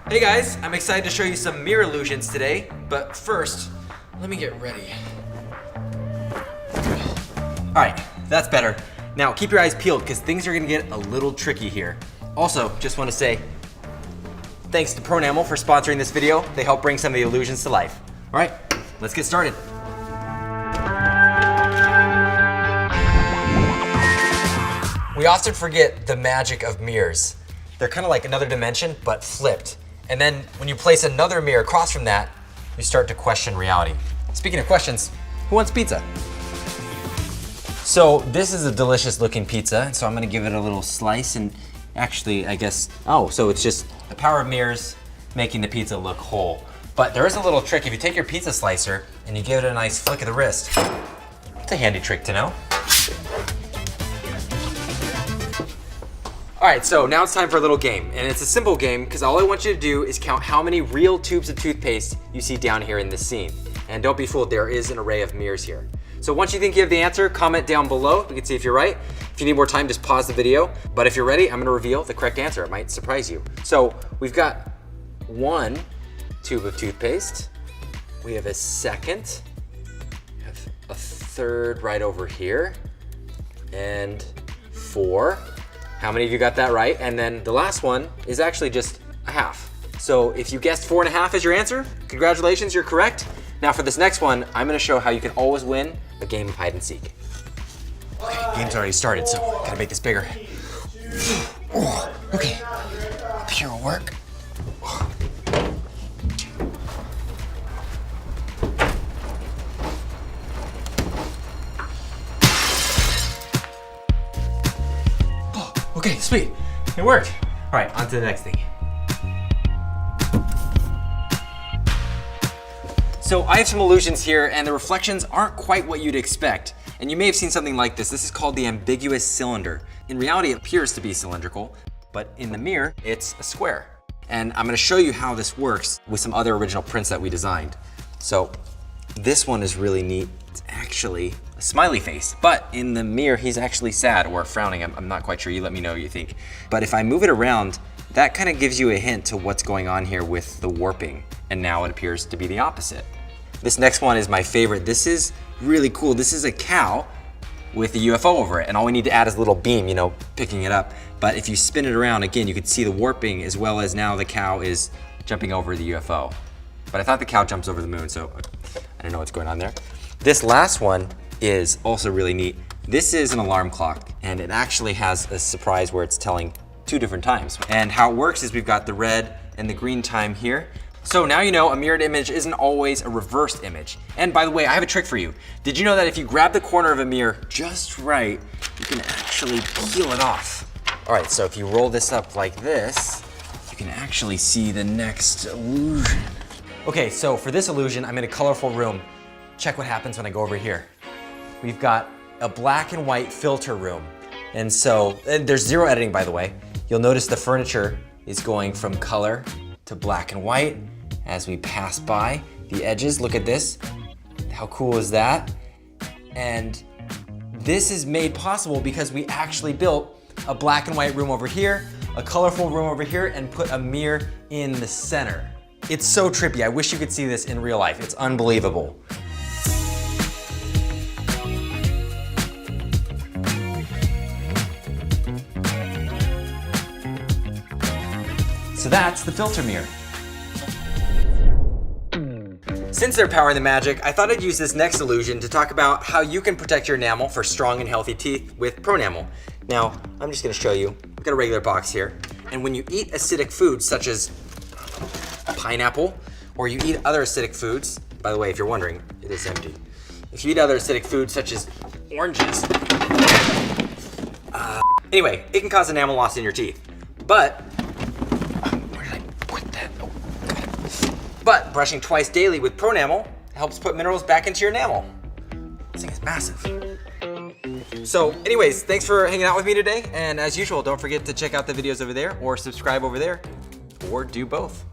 Hey guys, I'm excited to show you some mirror illusions today, but first, let me get ready. All right, that's better. Now keep your eyes peeled because things are gonna get a little tricky here. Also, just wanna say, thanks to Pronamel for sponsoring this video. They help bring some of the illusions to life. All right, let's get started. We often forget the magic of mirrors. They're kind of like another dimension, but flipped. And then when you place another mirror across from that, you start to question reality. Speaking of questions, who wants pizza? So this is a delicious looking pizza, so I'm gonna give it a little slice and actually, I guess, so it's just the power of mirrors making the pizza look whole. But there is a little trick. If you take your pizza slicer and you give it a nice flick of the wrist, it's a handy trick to know. All right, so now it's time for a little game, and it's a simple game because all I want you to do is count how many real tubes of toothpaste you see down here in this scene. And don't be fooled, there is an array of mirrors here. So once you think you have the answer, comment down below. We can see if you're right. If you need more time, just pause the video. But if you're ready, I'm gonna reveal the correct answer. It might surprise you. So we've got one tube of toothpaste. We have a second. We have a third right over here. And 4. How many of you got that right? And then the last one is actually just a half. So if you guessed 4.5 as your answer, congratulations, you're correct. Now for this next one, I'm gonna show how you can always win a game of hide and seek. Okay, game's already started, so gotta make this bigger. Okay, up here will work. Okay, sweet, it worked. All right, on to the next thing. So I have some illusions here and the reflections aren't quite what you'd expect. And you may have seen something like this. This is called the ambiguous cylinder. In reality, it appears to be cylindrical, but in the mirror, it's a square. And I'm gonna show you how this works with some other original prints that we designed. So this one is really neat. It's actually a smiley face, but in the mirror, he's actually sad or frowning. I'm not quite sure. You let me know what you think. But if I move it around, that kind of gives you a hint to what's going on here with the warping. And now it appears to be the opposite. This next one is my favorite. This is really cool. This is a cow with a UFO over it. And all we need to add is a little beam, picking it up. But if you spin it around, again, you can see the warping as well as now the cow is jumping over the UFO. But I thought the cow jumps over the moon, so I don't know what's going on there. This last one is also really neat. This is an alarm clock, and it actually has a surprise where it's telling 2 different times. And how it works is we've got the red and the green time here. So now you know a mirrored image isn't always a reversed image. And by the way, I have a trick for you. Did you know that if you grab the corner of a mirror just right, you can actually peel it off? All right, so if you roll this up like this, you can actually see the next illusion. Okay, so for this illusion, I'm in a colorful room. Check what happens when I go over here. We've got a black and white filter room. And there's 0 editing, by the way. You'll notice the furniture is going from color to black and white as we pass by the edges. Look at this. How cool is that? And this is made possible because we actually built a black and white room over here, a colorful room over here, and put a mirror in the center. It's so trippy. I wish you could see this in real life. It's unbelievable. So that's the filter mirror. Since they're powering the magic, I thought I'd use this next illusion to talk about how you can protect your enamel for strong and healthy teeth with Pronamel. Now, I'm just gonna show you. We've got a regular box here. And when you eat acidic foods such as pineapple, or you eat other acidic foods, by the way, if you're wondering, it is empty. If you eat other acidic foods such as oranges, anyway, it can cause enamel loss in your teeth. But brushing twice daily with Pronamel helps put minerals back into your enamel. This thing is massive. So anyways, thanks for hanging out with me today. And as usual, don't forget to check out the videos over there or subscribe over there or do both.